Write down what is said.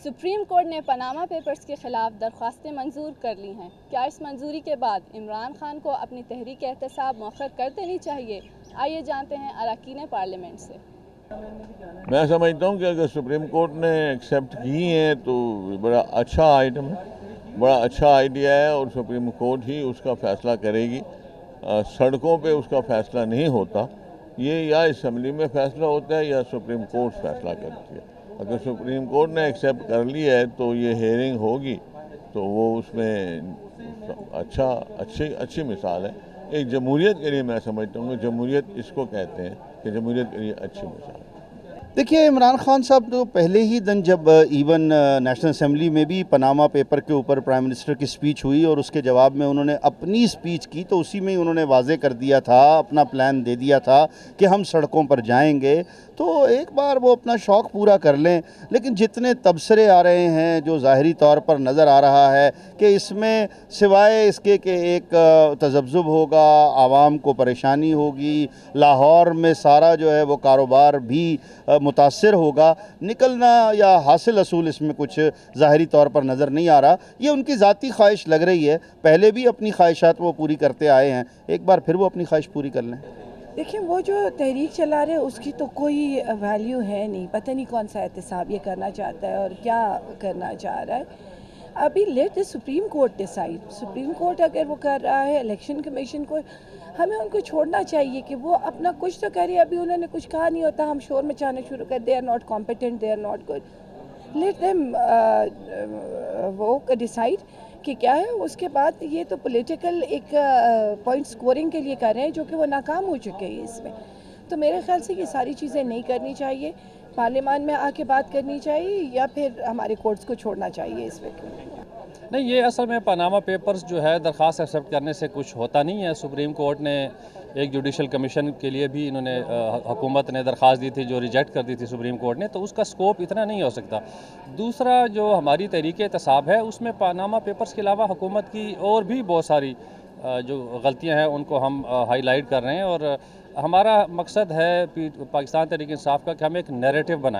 Supreme court ने Panama papers के खिलाफ दरख्वास्तें मंजूर कर ली हैं। क्या इस मंजूरी के बाद इमरान खान को अपनी तहरीक एहतसाब मौखर कर देनी चाहिए? आइए जानते हैं अरकान पार्लियामेंट से। मैं समझता हूँ कि अगर सुप्रीम कोर्ट ने एक्सेप्ट की है तो बड़ा अच्छा आइटम है, बड़ा अच्छा आइडिया है और सुप्रीम कोर्ट ही उसका फैसला करेगी। सड़कों पे उसका फैसला नहीं होता, ये या असम्बली में फैसला होता है या सुप्रीम कोर्ट फैसला करती है। अगर सुप्रीम कोर्ट ने एक्सेप्ट कर लिया है तो ये हेयरिंग होगी तो वो उसमें अच्छी मिसाल है एक जमहूरियत के लिए। मैं समझता हूँ कि जमहूरियत इसको कहते हैं कि जमहूरियत के लिए अच्छी मिसाल है। देखिए, इमरान खान साहब तो पहले ही दिन जब इवन नेशनल असेंबली में भी पनामा पेपर के ऊपर प्राइम मिनिस्टर की स्पीच हुई और उसके जवाब में उन्होंने अपनी स्पीच की, तो उसी में ही उन्होंने वाजे कर दिया था, अपना प्लान दे दिया था कि हम सड़कों पर जाएंगे। तो एक बार वो अपना शौक़ पूरा कर लें। लेकिन जितने तबसरे आ रहे हैं, जो ज़ाहिरी तौर पर नज़र आ रहा है कि इसमें सिवाय इसके कि एक तज़ब्ज़ुब होगा, आवाम को परेशानी होगी, लाहौर में सारा जो है वो कारोबार भी मुतासिर होगा, निकलना या हासिल असूल इसमें कुछ ज़ाहिरी तौर पर नज़र नहीं आ रहा। ये उनकी ज़ाती ख्वाहिश लग रही है। पहले भी अपनी ख्वाहिशात वो पूरी करते आए हैं, एक बार फिर वो अपनी ख्वाहिश पूरी कर लें। देखिए, वो जो तहरीक चला रहे हैं उसकी तो कोई वैल्यू है नहीं। पता नहीं कौन सा एहतसाब ये करना चाहता है और क्या करना चाह रहा है। अभी let the supreme court decide. Supreme court अगर वो कर रहा है, इलेक्शन कमीशन को, हमें उनको छोड़ना चाहिए कि वो अपना कुछ तो करे। अभी उन्होंने कुछ कहा नहीं होता, हम शोर मचाना शुरू कर, they are not competent, they are not good. Let them वो डिसाइड कि क्या है। उसके बाद ये तो पॉलिटिकल एक पॉइंट स्कोरिंग के लिए कर रहे हैं, जो कि वो नाकाम हो चुके हैं इसमें। तो मेरे ख्याल से ये सारी चीज़ें नहीं करनी चाहिए। पार्लियामान में आके बात करनी चाहिए या फिर हमारे कोर्ट्स को छोड़ना चाहिए इस वक्त। नहीं, ये असल में पनामा पेपर्स जो है दरख्वास्त एक्सेप्ट करने से कुछ होता नहीं है। सुप्रीम कोर्ट ने एक जुडिशल कमीशन के लिए भी इन्होंने हुकूमत ने दरख्वास्त दी थी, जो रिजेक्ट कर दी थी सुप्रीम कोर्ट ने, तो उसका स्कोप इतना नहीं हो सकता। दूसरा, जो हमारी तहरीक एहतसाब है उसमें पनामा पेपर्स के अलावा हुकूमत की और भी बहुत सारी जो गलतियां हैं उनको हम हाईलाइट कर रहे हैं। और हमारा मकसद है पाकिस्तान तहरीक इंसाफ का कि हम एक नैरेटिव बनाएं।